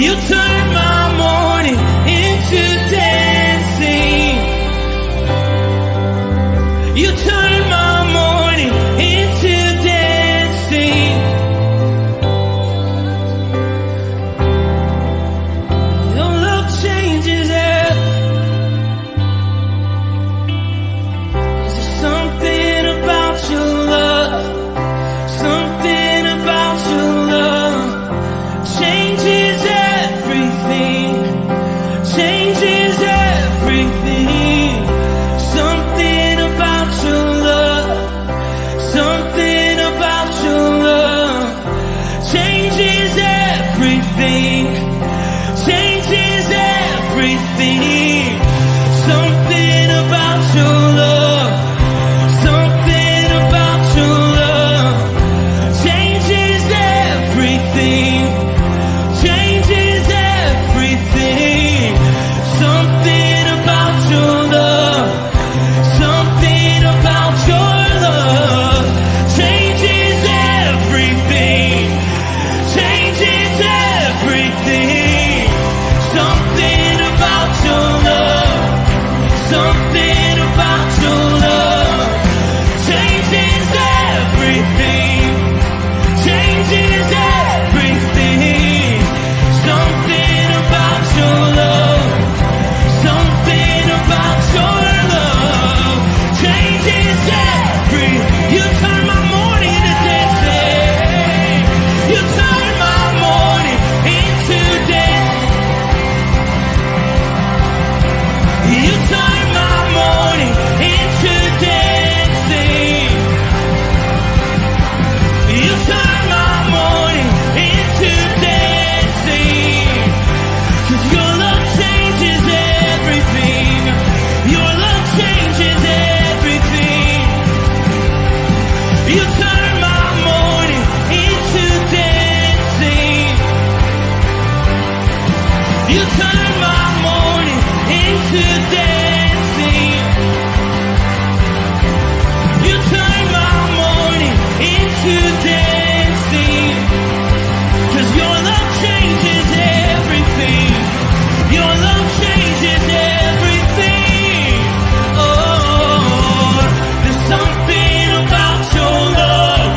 You turn my morning into dancing. You turn my morning into dancing. Your love changes everything. There's something about your love. Something about your love changes everything. Changes everything. Something about your love. Something about your love changes everything. Changes everything. Something about your love. Something about your love changes everything. Changes everything. Something about your love. Something about your love changes everything. Changes everything. Something about your love. Something about your love changes everything. Changes everything. Something about your love. Something about your love changes every. You turn my morning into dancing. You turn my morning into dance. You turn my morning into dancing. You turn my morning into dancing. 'Cause your love changes everything. Your love changes everything. You turn my morning into dancing. You turn my morning into dancing. You turn my morning into dancing. 'Cause your love changes everything. Your love changes everything. Oh, there's something about your love.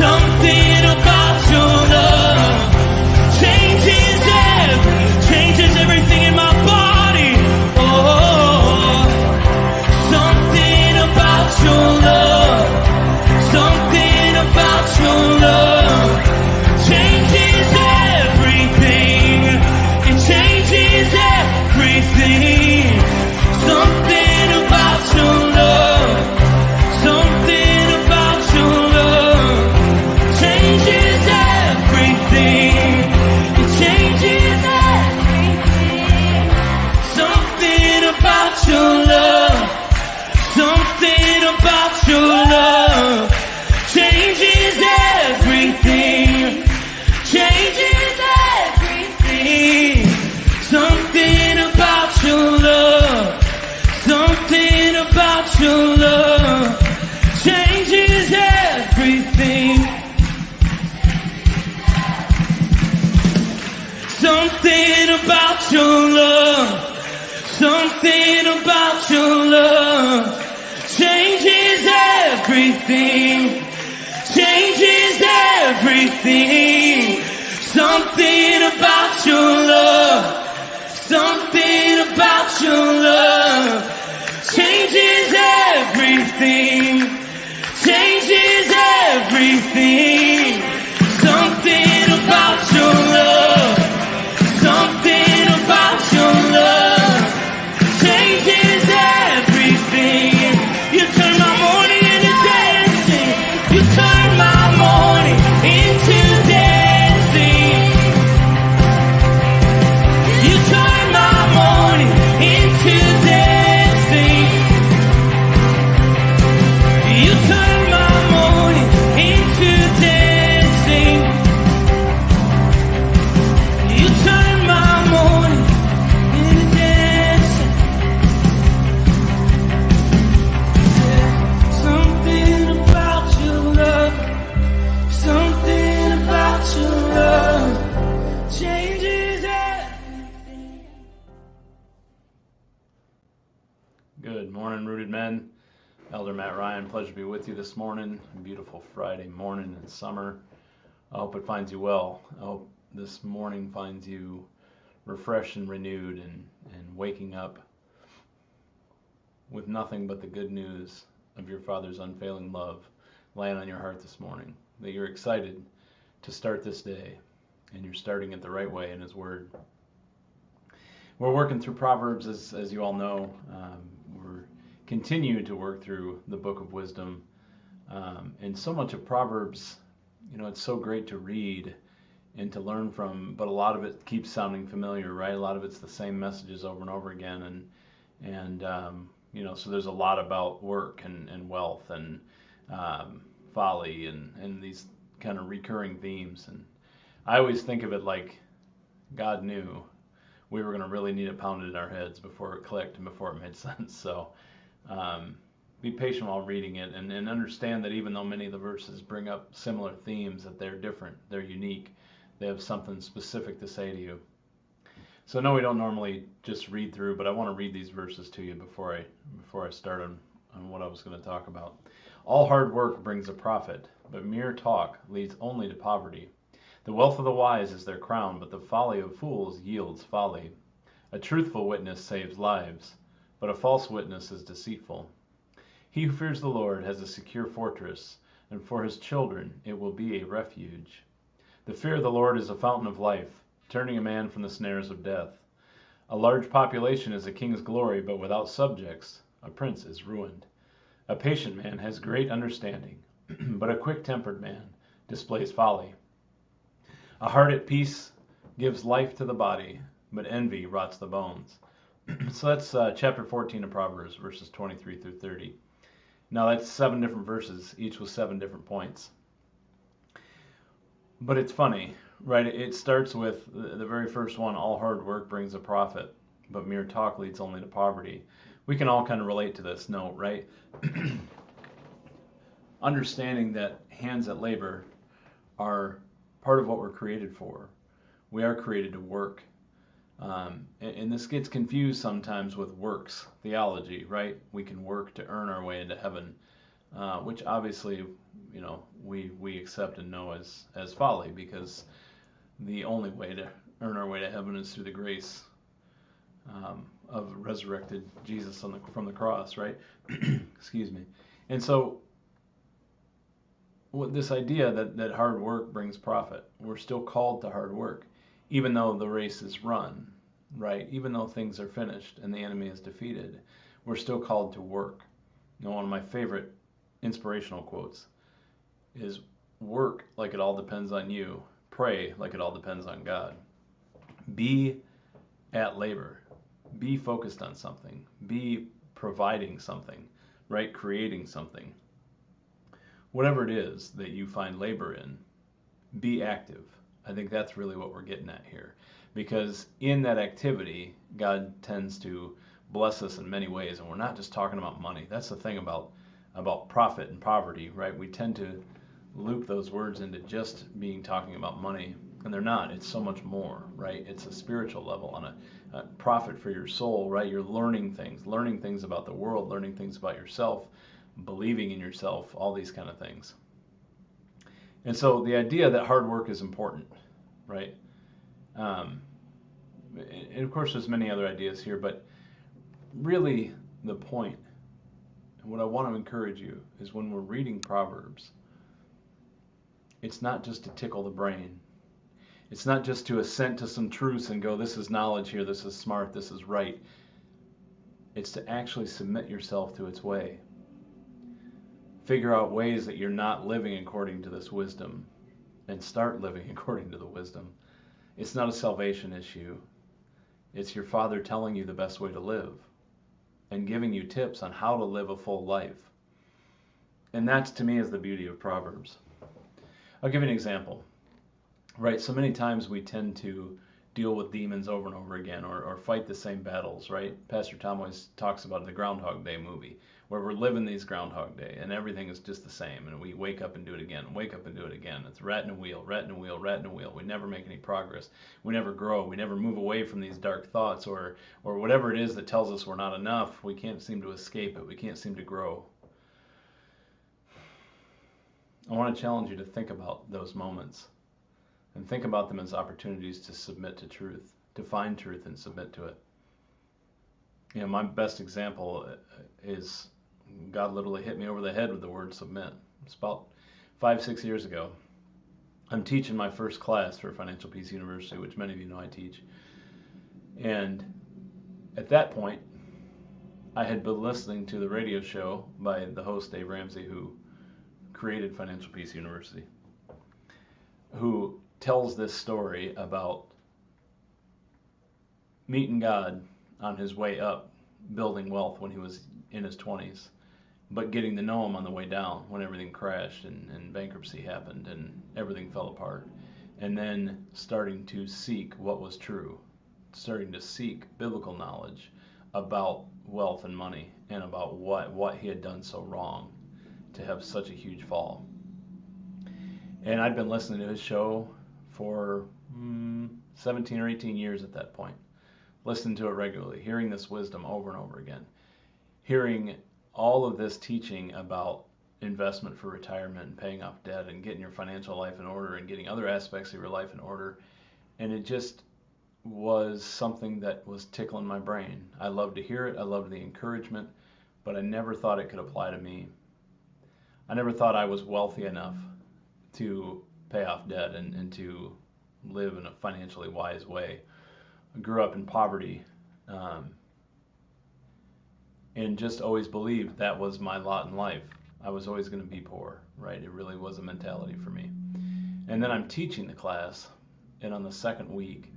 Something about your love changes everything in my body. Oh, something about your love. Something about your love changes everything. It changes everything. Something about your love. Something about your love changes everything. It changes everything. Something about your love. Something about your love changes everything. Changes everything. Something about your love. Something about your love changes everything. Something about your love. Something about your love changes everything. Changes everything. Something about your love. Something about your love changes everything. Changes everything. Something about your love. Something about your love changes everything. You turn my morning into dancing. You turn my morning into dancing. You turn my morning into dancing. You turn my morning into dancing. Morning, Rooted Men. Elder Matt Ryan, pleasure to be with you this morning. A beautiful Friday morning in summer. I hope it finds you well. I hope this morning finds you refreshed and renewed and waking up with nothing but the good news of your Father's unfailing love laying on your heart this morning. That you're excited to start this day and you're starting it the right way in His Word. We're working through Proverbs, as you all know. We're continuing to work through the book of wisdom. And so much of Proverbs, it's so great to read and to learn from, but a lot of it keeps sounding familiar, right? A lot of it's the same messages over and over again. And so there's a lot about work and wealth and folly and these kind of recurring themes. And I always think of it like God knew we were going to really need it pounded in our heads before it clicked and before it made sense. So be patient while reading it and understand that even though many of the verses bring up similar themes, that they're different, they're unique, they have something specific to say to you. So no, we don't normally just read through, but I want to read these verses to you before I start on what I was going to talk about. All hard work brings a profit, but mere talk leads only to poverty. The wealth of the wise is their crown, but the folly of fools yields folly. A truthful witness saves lives, but a false witness is deceitful. He who fears the Lord has a secure fortress, and for his children it will be a refuge. The fear of the Lord is a fountain of life, turning a man from the snares of death. A large population is a king's glory, but without subjects a prince is ruined. A patient man has great understanding, but a quick-tempered man displays folly. A heart at peace gives life to the body, but envy rots the bones. So that's chapter 14 of Proverbs, verses 23 through 30. Now that's 7 different verses, each with 7 different points. But it's funny, right? It starts with the very first one, all hard work brings a profit, but mere talk leads only to poverty. We can all kind of relate to this note, right? Understanding that hands at labor are part of what we're created for. We are created to work. And this gets confused sometimes with works theology, right? We can work to earn our way into heaven, which obviously, we accept and know as folly, because the only way to earn our way to heaven is through the grace of resurrected Jesus from the cross, right? Excuse me. And so this idea that hard work brings profit, we're still called to hard work, even though the race is run, right? Even though things are finished and the enemy is defeated, we're still called to work. One of my favorite inspirational quotes is, work like it all depends on you, pray like it all depends on God. Be at labor, be focused on something, be providing something, right? Creating something. Whatever it is that you find labor in, be active. I think that's really what we're getting at here. Because in that activity, God tends to bless us in many ways. And we're not just talking about money. That's the thing about profit and poverty, right? We tend to loop those words into just being talking about money. And they're not. It's so much more, right? It's a spiritual level, on a profit for your soul, right? You're learning things about the world, learning things about yourself, believing in yourself, all these kind of things. And so the idea that hard work is important, right? And of course there's many other ideas here, but really the point, and what I want to encourage you, is when we're reading Proverbs, it's not just to tickle the brain. It's not just to assent to some truths and go, this is knowledge here, this is smart, this is right. It's to actually submit yourself to its way. Figure out ways that you're not living according to this wisdom and start living according to the wisdom. It's not a salvation issue. It's your Father telling you the best way to live and giving you tips on how to live a full life. And that, to me, is the beauty of Proverbs. I'll give you an example. Right, so many times we tend to deal with demons over and over again, or fight the same battles, right? Pastor Tom always talks about the Groundhog Day movie, where we're living these Groundhog Day, and everything is just the same, and we wake up and do it again, wake up and do it again. It's rat in a wheel, rat in a wheel, rat in a wheel. We never make any progress. We never grow. We never move away from these dark thoughts, or whatever it is that tells us we're not enough. We can't seem to escape it. We can't seem to grow. I want to challenge you to think about those moments, and think about them as opportunities to submit to truth, to find truth and submit to it. You know, my best example is God literally hit me over the head with the word submit. It's about 5-6 years ago. I'm teaching my first class for Financial Peace University, which many of you know I teach. And at that point, I had been listening to the radio show by the host Dave Ramsey, who created Financial Peace University, who tells this story about meeting God on his way up, building wealth when he was in his 20s, but getting to know him on the way down when everything crashed and bankruptcy happened and everything fell apart. And then starting to seek what was true, starting to seek biblical knowledge about wealth and money and about what he had done so wrong to have such a huge fall. And I'd been listening to his show for 17 or 18 years at that point, listening to it regularly, hearing this wisdom over and over again, hearing all of this teaching about investment for retirement and paying off debt and getting your financial life in order and getting other aspects of your life in order. And it just was something that was tickling my brain. I loved to hear it. I loved the encouragement, but I never thought it could apply to me. I never thought I was wealthy enough to pay off debt and to live in a financially wise way. I grew up in poverty, and just always believed that was my lot in life. I was always going to be poor, right? It really was a mentality for me. And then I'm teaching the class, and on the second week,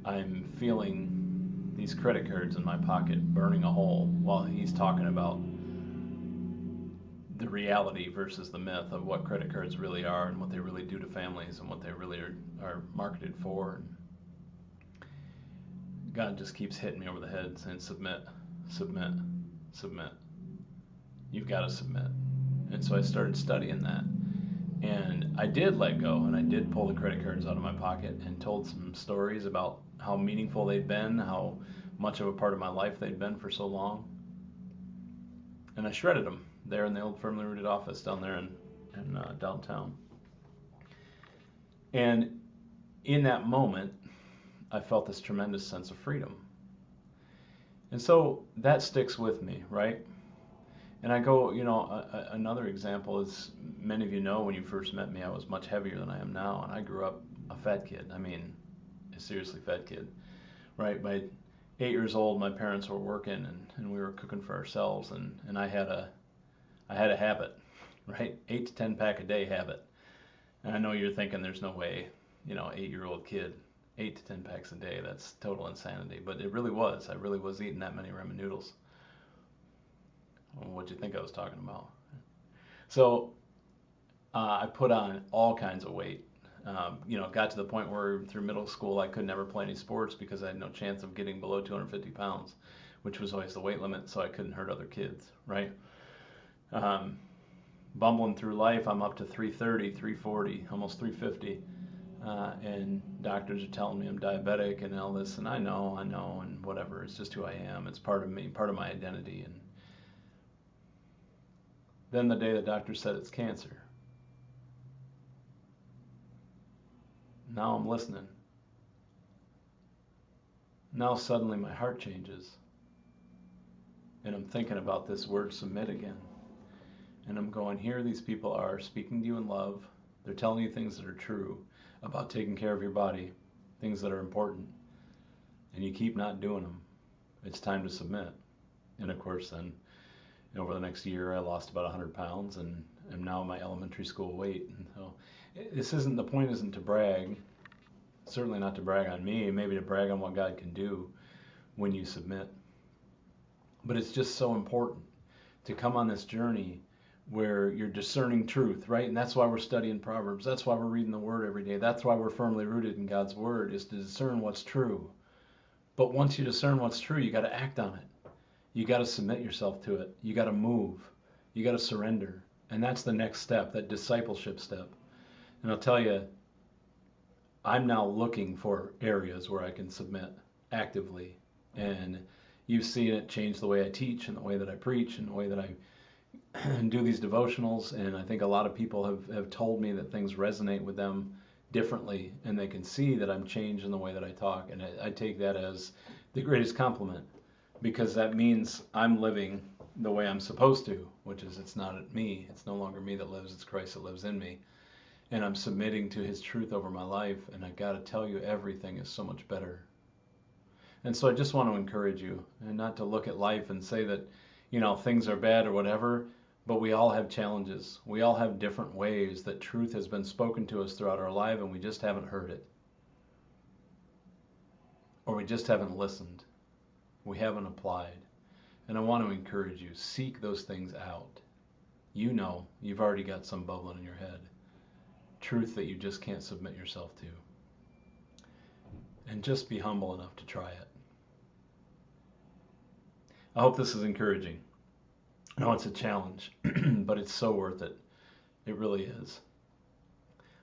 I'm feeling these credit cards in my pocket burning a hole while he's talking about the reality versus the myth of what credit cards really are and what they really do to families and what they really are marketed for. God just keeps hitting me over the head saying, submit, submit, submit. You've got to submit. And so I started studying that. And I did let go, and I did pull the credit cards out of my pocket and told some stories about how meaningful they'd been, how much of a part of my life they'd been for so long. And I shredded them there in the old firmly rooted office down there in downtown. And in that moment, I felt this tremendous sense of freedom. And so that sticks with me, right? And I go, another example is, many of you know, when you first met me, I was much heavier than I am now, and I grew up a fat kid. I mean, a seriously fat kid, right? By 8 years old, my parents were working, and we were cooking for ourselves, and I had a habit, right? 8 to 10 pack a day habit. And I know you're thinking there's no way, 8-year-old kid, 8 to 10 packs a day, that's total insanity. But it really was. I really was eating that many ramen noodles. Well, what'd you think I was talking about? So I put on all kinds of weight. Got to the point where through middle school I could never play any sports because I had no chance of getting below 250 pounds, which was always the weight limit, so I couldn't hurt other kids, right? Bumbling through life, I'm up to 330, 340, almost 350. And doctors are telling me I'm diabetic and all this, and I know, and whatever. It's just who I am. It's part of me, part of my identity. And then the day the doctor said it's cancer. Now I'm listening. Now suddenly my heart changes. And I'm thinking about this word submit again. And I'm going, here these people are speaking to you in love. They're telling you things that are true about taking care of your body, things that are important. And you keep not doing them. It's time to submit. And of course then, over the next year, I lost about 100 pounds and am now my elementary school weight. And so the point isn't to brag, certainly not to brag on me, maybe to brag on what God can do when you submit. But it's just so important to come on this journey where you're discerning truth, right? And that's why we're studying Proverbs. That's why we're reading the Word every day. That's why we're firmly rooted in God's Word, is to discern what's true. But once you discern what's true, you got to act on it. You got to submit yourself to it. You got to move. You got to surrender. And that's the next step, that discipleship step. And I'll tell you, I'm now looking for areas where I can submit actively. And you've seen it change the way I teach and the way that I preach and the way that I do these devotionals. And I think a lot of people have told me that things resonate with them differently, and they can see that I'm changed in the way that I talk. And I take that as the greatest compliment, because that means I'm living the way I'm supposed to, which is it's not me. It's no longer me that lives. It's Christ that lives in me. And I'm submitting to his truth over my life. And I got to tell you, everything is so much better. And so I just want to encourage you, and not to look at life and say that, things are bad or whatever, but we all have challenges. We all have different ways that truth has been spoken to us throughout our life, and we just haven't heard it. Or we just haven't listened. We haven't applied. And I want to encourage you, seek those things out. You've already got some bubbling in your head. Truth that you just can't submit yourself to. And just be humble enough to try it. I hope this is encouraging. I know it's a challenge, but it's so worth it. It really is.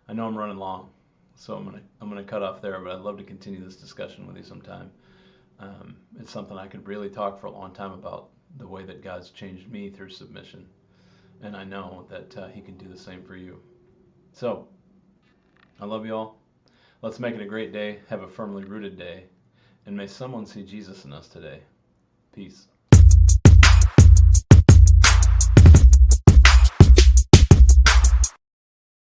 I know I'm running long, so I'm gonna cut off there, but I'd love to continue this discussion with you sometime. It's something I could really talk for a long time about, the way that God's changed me through submission. And I know that he can do the same for you. So, I love you all. Let's make it a great day. Have a firmly rooted day. And may someone see Jesus in us today. Peace.